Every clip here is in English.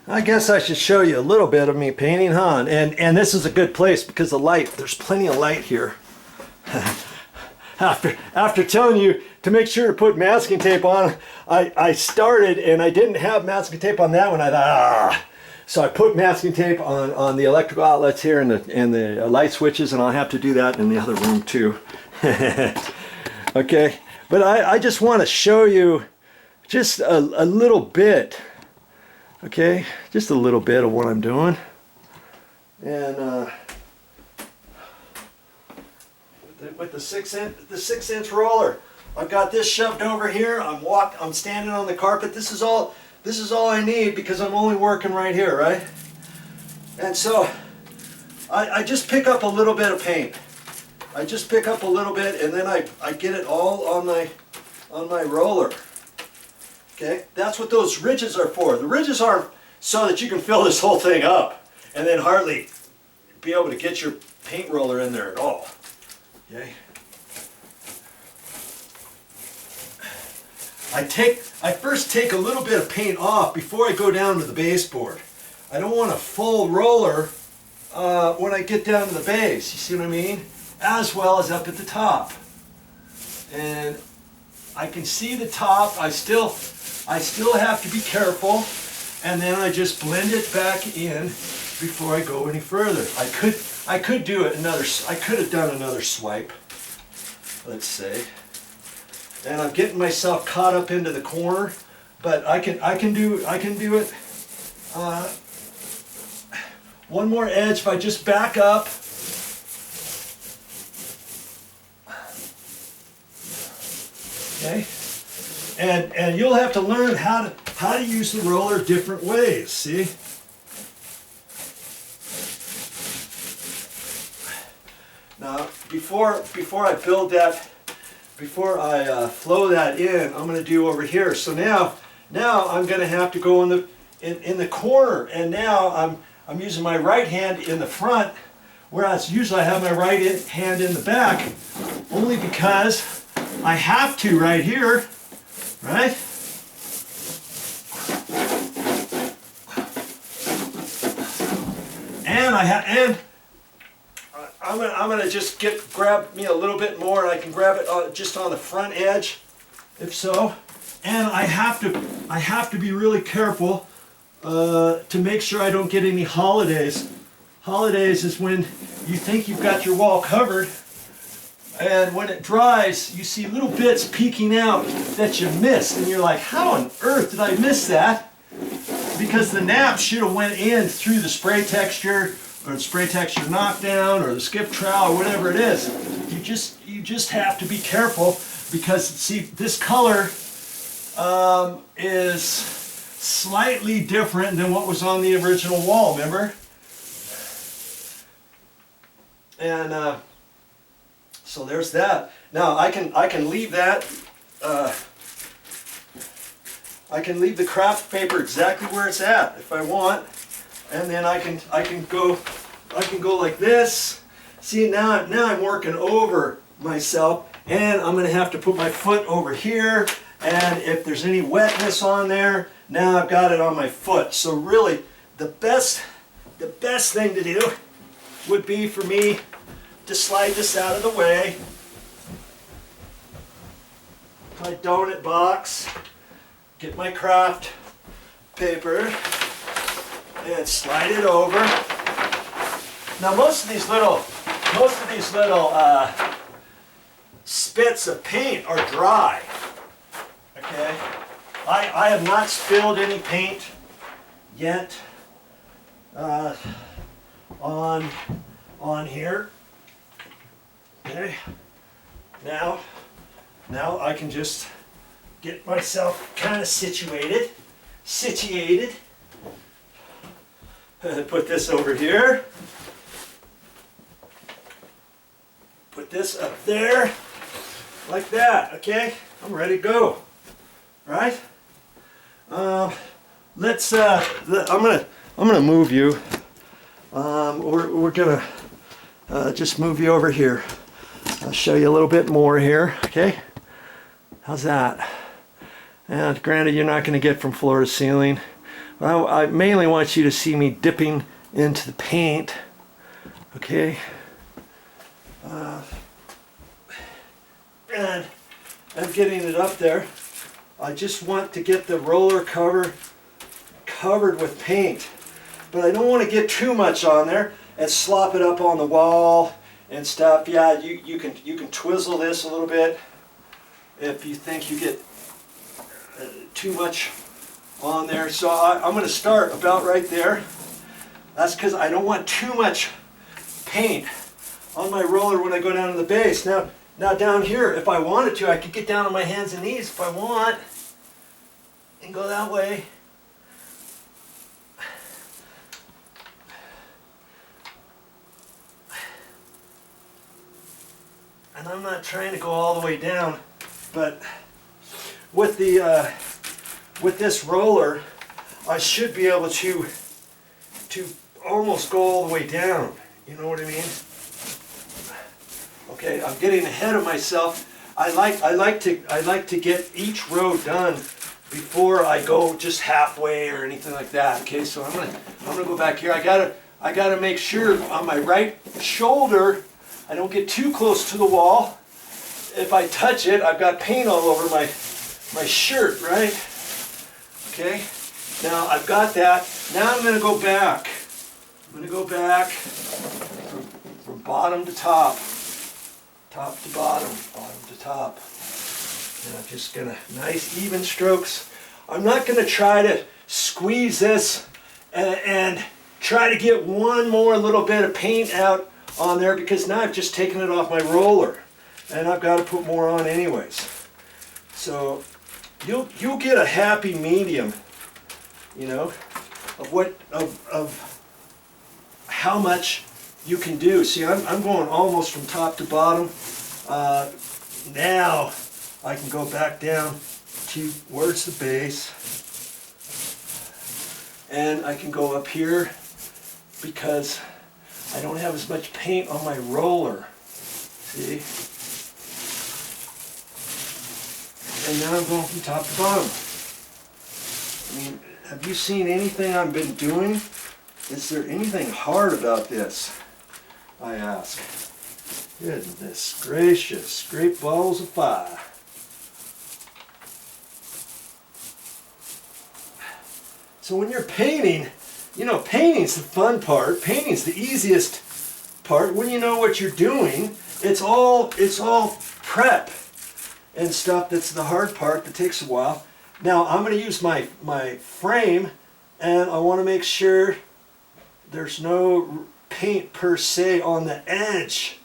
I guess I should show you a little bit of me painting, huh? And this is a good place because the light, there's plenty of light here. After telling you to make sure to put masking tape on, I started and I didn't have masking tape on that one. I thought, so I put masking tape on the electrical outlets here and the light switches, and I'll have to do that in the other room too. Okay, but I just want to show you just a little bit. Okay, just a little bit of what I'm doing. And with the 6-inch roller, I've got this shoved over here. I'm standing on the carpet. This is all I need because I'm only working right here, right? And so I just pick up a little bit of paint. I just pick up a little bit, and then I get it all on my roller. Okay, that's what those ridges are for. The ridges aren't so that you can fill this whole thing up and then hardly be able to get your paint roller in there at all. Okay. I first take a little bit of paint off before I go down to the baseboard. I don't want a full roller when I get down to the base, you see what I mean? As well as up at the top. And I can see the top. I still have to be careful, and then I just blend it back in before I go any further. I could do it I could have done another swipe, let's say. And I'm getting myself caught up into the corner, but I can do it. One more edge if I just back up. Okay. And you'll have to learn how to use the roller different ways, see? Now, before I build that, before I flow that in, I'm going to do over here. So now I'm going to have to go in the corner, and now I'm using my right hand in the front, whereas usually I have my right hand in the back, only because I have to right here. Right? And I'm gonna just grab me a little bit more, and I can grab it just on the front edge, if so. And I have to be really careful to make sure I don't get any holidays. Holidays is when you think you've got your wall covered, and when it dries, you see little bits peeking out that you missed, and you're like, how on earth did I miss that? Because the nap should have went in through the spray texture, or the spray texture knockdown, or the skip trowel, or whatever it is. You just have to be careful, because see, this color is slightly different than what was on the original wall, remember? And so there's that. Now I can leave that. I can leave the craft paper exactly where it's at if I want, and then I can go like this. See, now I'm working over myself, and I'm going to have to put my foot over here. And if there's any wetness on there, now I've got it on my foot. So really, the best thing to do would be for me to slide this out of the way. My donut box, get my craft paper, and slide it over. Now most of these little spits of paint are dry. Okay, I have not spilled any paint yet on here. Okay, now I can just get myself kind of situated. Put this over here. Put this up there, like that. Okay, I'm ready to go. Right? Let's. I'm gonna move you. We're gonna just move you over here. I'll show you a little bit more here. Okay? How's that? And granted, you're not going to get from floor to ceiling, I mainly want you to see me dipping into the paint. Okay. And I'm getting it up there. I just want to get the roller covered with paint. But I don't want to get too much on there and slop it up on the wall and stuff. Yeah, you can twizzle this a little bit if you think you get too much on there. So I'm going to start about right there. That's because I don't want too much paint on my roller when I go down to the base. Now down here, if I wanted to, I could get down on my hands and knees if I want and go that way. And I'm not trying to go all the way down, but with this roller, I should be able to almost go all the way down. You know what I mean? Okay, I'm getting ahead of myself. I like to get each row done before I go just halfway or anything like that. Okay, so I'm gonna go back here. I gotta make sure on my right shoulder I don't get too close to the wall. If I touch it, I've got paint all over my shirt, right? Okay, now I've got that. Now I'm going to go back. I'm going to go back from bottom to top. Top to bottom, bottom to top. And I'm just going to, nice even strokes. I'm not going to try to squeeze this and try to get one more little bit of paint out on there, because now I've just taken it off my roller and I've got to put more on anyways. So you'll get a happy medium, you know, of how much you can do. See, I'm going almost from top to bottom. Now I can go back down to where's the base, and I can go up here because I don't have as much paint on my roller. See? And now I'm going from top to bottom. I mean, have you seen anything I've been doing? Is there anything hard about this? I ask. Goodness gracious, great balls of fire. So when you're painting, you know, painting's the fun part. Painting's the easiest part. When you know what you're doing, it's all prep and stuff that's the hard part that takes a while. Now I'm going to use my frame, and I want to make sure there's no paint per se on the edge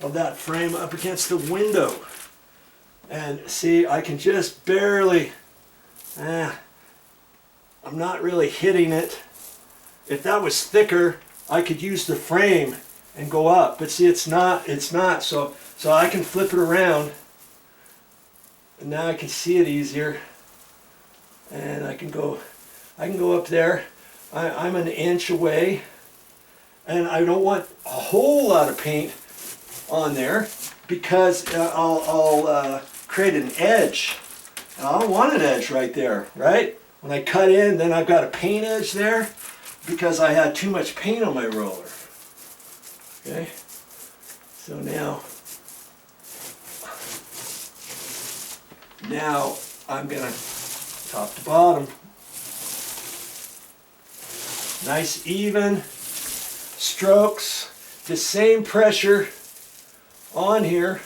of that frame up against the window. And see, I can just barely, I'm not really hitting it. If that was thicker, I could use the frame and go up, but see, it's not, so I can flip it around, and now I can see it easier, and I can go up there. I'm an inch away, and I don't want a whole lot of paint on there because I'll create an edge, and I don't want an edge right there, right? When I cut in, then I've got a paint edge there because I had too much paint on my roller. Okay, so now I'm gonna top to bottom, nice even strokes, the same pressure on here,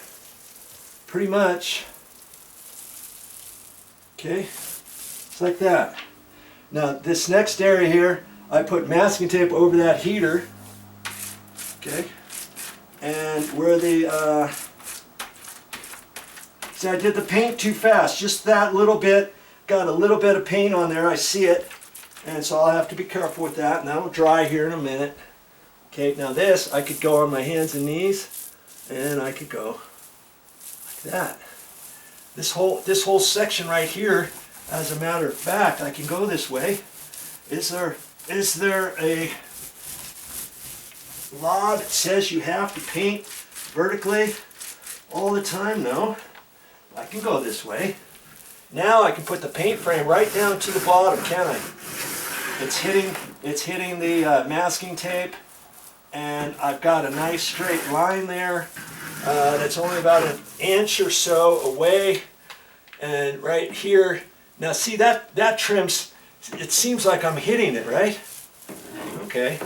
pretty much. Okay, it's like that. Now this next area here, I put masking tape over that heater. Okay, and where the see, I did the paint too fast, just that little bit, got a little bit of paint on there, I see it, and so I'll have to be careful with that, and that'll dry here in a minute. Okay, now this, I could go on my hands and knees, and I could go like that. This whole section right here, as a matter of fact, I can go this way. Is there a law that says you have to paint vertically all the time? No. I can go this way. Now I can put the paint frame right down to the bottom, can I? it's hitting the masking tape, and I've got a nice straight line there that's only about an inch or so away. And right here, now see that trims, it seems like I'm hitting it, right? Okay.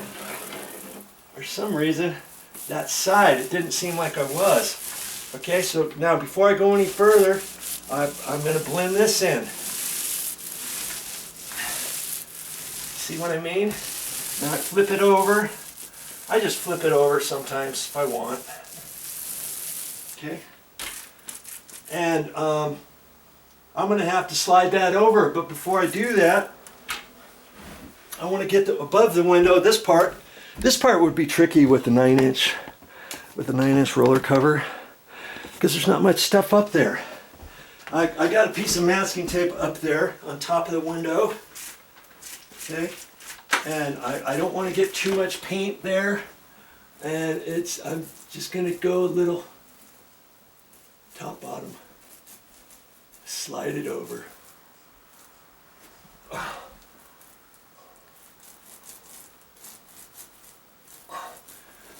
For some reason, that side, it didn't seem like I was. Okay, so now before I go any further, I'm going to blend this in. See what I mean? Now I flip it over. I just flip it over sometimes if I want. Okay. And I'm going to have to slide that over, but before I do that, I want to get above the window. This part would be tricky with the 9-inch roller cover, because there's not much stuff up there. I got a piece of masking tape up there on top of the window. Okay, and I don't want to get too much paint there, and I'm just going to go a little top bottom, slide it over.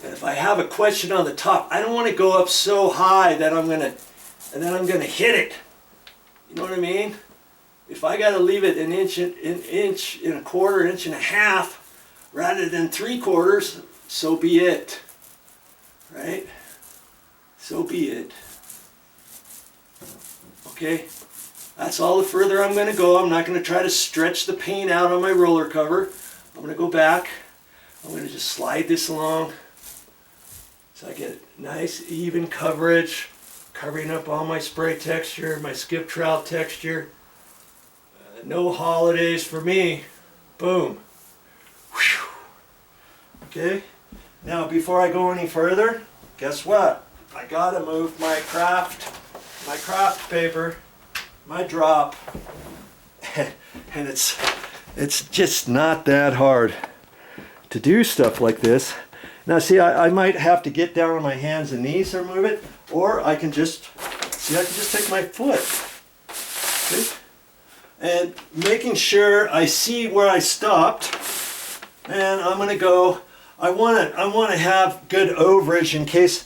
And if I have a question on the top, I don't want to go up so high that I'm gonna hit it. You know what I mean? If I got to leave it an inch and a quarter, inch and a half, rather than 3/4, so be it. Right? So be it. Okay? That's all the further I'm going to go. I'm not going to try to stretch the paint out on my roller cover. I'm going to go back. I'm going to just slide this along so I get nice even coverage, covering up all my spray texture, my skip trowel texture. No holidays for me. Boom. Whew. Okay. Now before I go any further, guess what? I gotta move my craft paper, my drop, and it's just not that hard to do stuff like this. Now see, I might have to get down on my hands and knees or move it, or I can just take my foot. See? And making sure I see where I stopped, and I'm going to go. I want to have good overage in case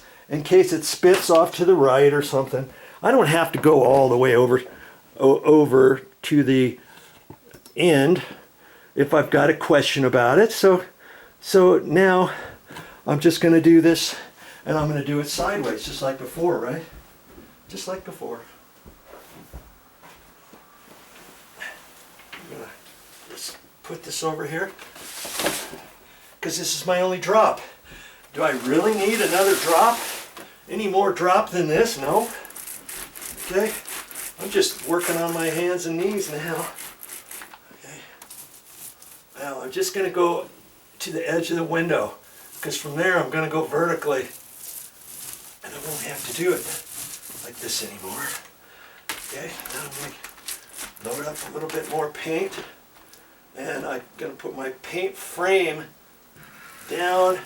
it spits off to the right or something. I don't have to go all the way over to the end if I've got a question about it. So now I'm just going to do this, and I'm going to do it sideways, just like before, right? Just like before. I'm going to just put this over here, because this is my only drop. Do I really need another drop? Any more drop than this? No. Okay. I'm just working on my hands and knees now. Okay. Now I'm just going to go to the edge of the window, because from there I'm going to go vertically, and I won't have to do it like this anymore. Okay. Now I'm going to load up a little bit more paint, and I'm going to put my paint frame down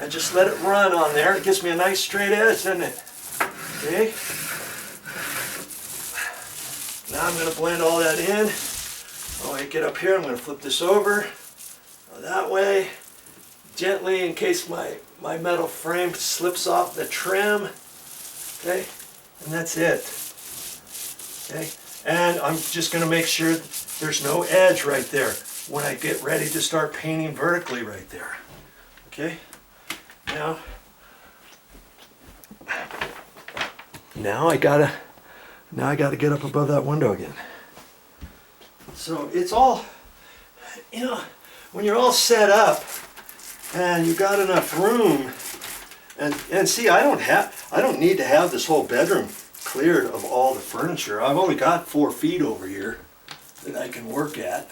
and just let it run on there. It gives me a nice straight edge, doesn't it? Okay. Now I'm going to blend all that in. When I get up here, I'm going to flip this over that way, gently, in case my metal frame slips off the trim. Okay, and that's it. Okay, and I'm just going to make sure there's no edge right there when I get ready to start painting vertically right there. Okay, now I gotta get up above that window again. So it's all, you know, when you're all set up and you've got enough room, and see, I don't need to have this whole bedroom cleared of all the furniture. I've only got 4 feet over here that I can work at,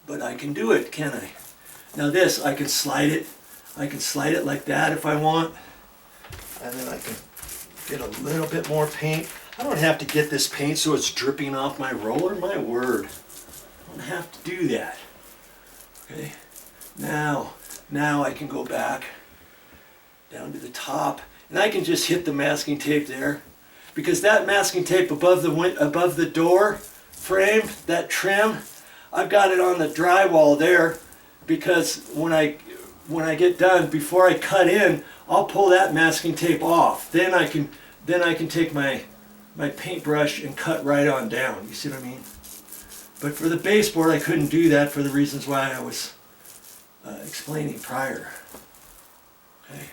but I can do it, can't I? Now this, I can slide it like that if I want, and then I can get a little bit more paint. I don't have to get this paint so it's dripping off my roller, my word. I don't have to do that. Okay, now I can go back down to the top, and I can just hit the masking tape there, because that masking tape above the door frame, that trim, I've got it on the drywall there because when I get done, before I cut in, I'll pull that masking tape off. Then I can take my paintbrush and cut right on down. You see what I mean? But for the baseboard, I couldn't do that for the reasons why I was explaining prior. Okay.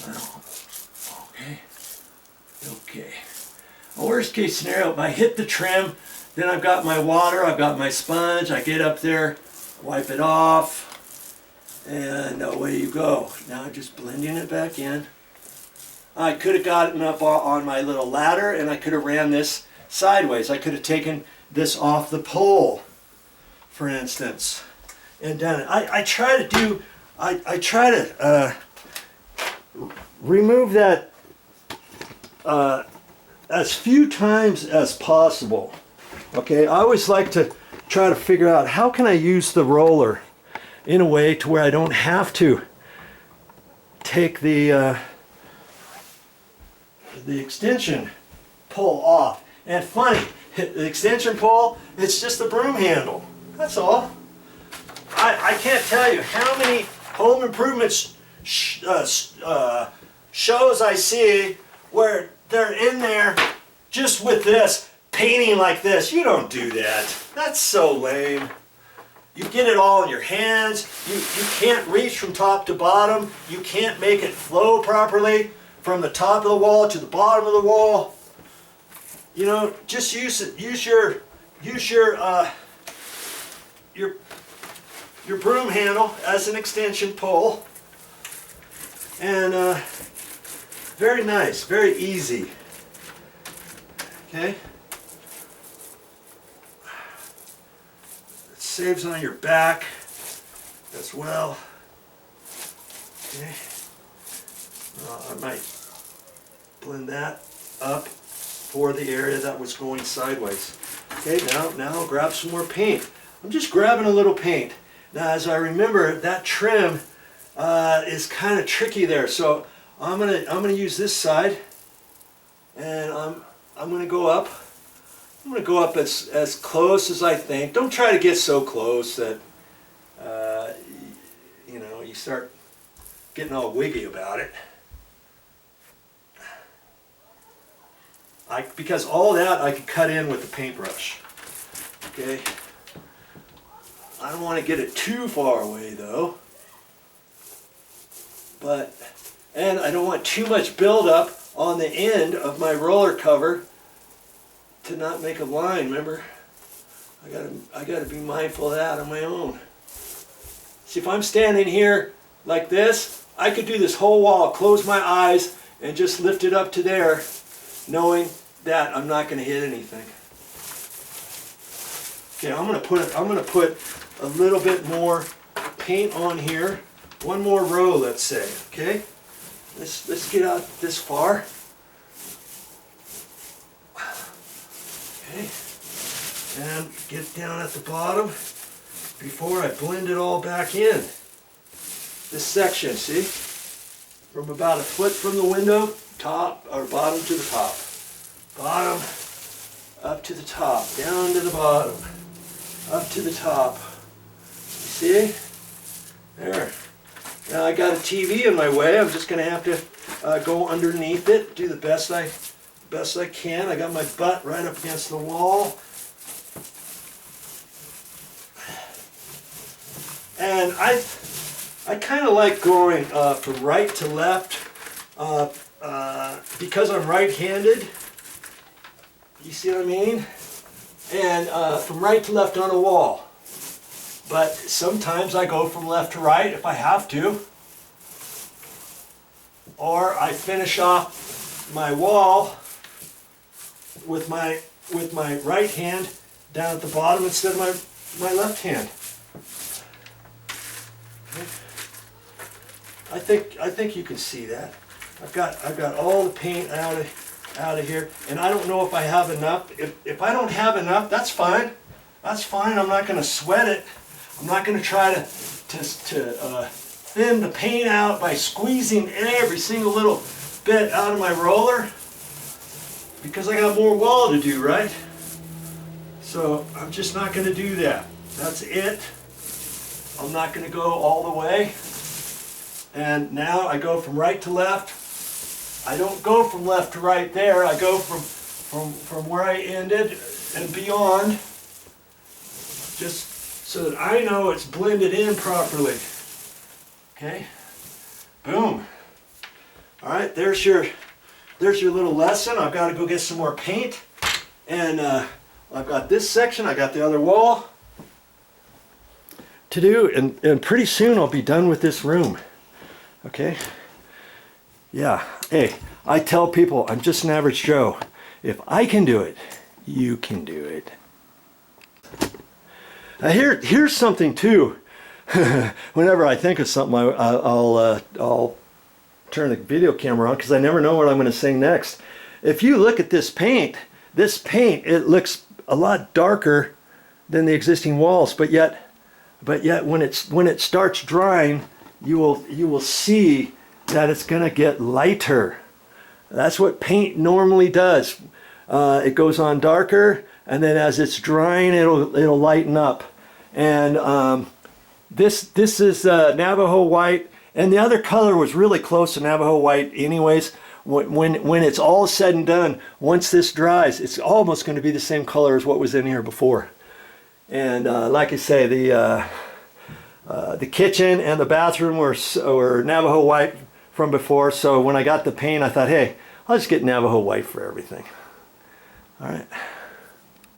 Well, okay. A worst case scenario, if I hit the trim, then I've got my water, I've got my sponge, I get up there, wipe it off, and away you go. Now I'm just blending it back in. I could have gotten up on my little ladder and I could have ran this sideways. I could have taken this off the pole, for instance, and done it. I try to remove that as few times as possible. Okay, I always like to try to figure out how can I use the roller in a way to where I don't have to take the extension pole off. And funny, the extension pole, it's just a broom handle. That's all. I can't tell you how many home improvement shows I see where they're in there just with this, painting like this. You don't do that. That's so lame. You get it all in your hands. You can't reach from top to bottom. You can't make it flow properly from the top of the wall to the bottom of the wall. You know, just use it. Use your broom handle as an extension pole. And very nice, very easy. Okay. It saves on your back as well. Okay. I might blend that up for the area that was going sideways. Okay, now I'll grab some more paint. I'm just grabbing a little paint. Now, as I remember, that trim is kind of tricky there, so I'm gonna use this side, and I'm gonna go up. I'm gonna go up as close as I think. Don't try to get so close that you know, you start getting all wiggy about it. Because all that I could cut in with the paintbrush. Okay. I don't want to get it too far away though. And I don't want too much buildup on the end of my roller cover to not make a line. Remember, I gotta be mindful of that on my own. See, if I'm standing here like this, I could do this whole wall, close my eyes, and just lift it up to there, knowing that I'm not going to hit anything. Okay, I'm going to put a little bit more paint on here. One more row, let's say. Okay, let's get out this far. Okay, and get down at the bottom before I blend it all back in. This section, see, from about a foot from the window, top or bottom to the top. Bottom, up to the top, down to the bottom, up to the top. You see? There. Now I got a TV in my way. I'm just going to have to go underneath it, do the best I can. I got my butt right up against the wall. And I kind of like going from right to left because I'm right-handed. You see what I mean? And from right to left on a wall. But sometimes I go from left to right if I have to. Or I finish off my wall with my right hand down at the bottom instead of my left hand. I think you can see that. I've got all the paint out of here, and I don't know if I have enough. If I don't have enough, that's fine. That's fine. I'm not going to sweat it. I'm not going to try to thin the paint out by squeezing every single little bit out of my roller. because I got more wall to do, right? So I'm just not going to do that. That's it. I'm not going to go all the way. And now I go from right to left. I don't go from left to right there. I go from where I ended and beyond, just so that I know it's blended in properly. Okay, boom. All right, there's your little lesson. I've got to go get some more paint, and I've got this section. I got the other wall to do, and pretty soon I'll be done with this room. Okay. Yeah. Hey, I tell people I'm just an average Joe. If I can do it, you can do it. Here's something too. Whenever I think of something, I'll turn the video camera on because I never know what I'm going to say next. If you look at this paint, it looks a lot darker than the existing walls, but yet when it starts drying, you will see that it's going to get lighter. That's what paint normally does. It goes on darker, and then as it's drying, it'll lighten up. And this is Navajo white, and the other color was really close to Navajo white anyways. When it's all said and done, once this dries, it's almost going to be the same color as what was in here before. And like I say, the kitchen and the bathroom were Navajo white from before, so when I got the paint, I thought, hey, I'll just get Navajo white for everything. All right.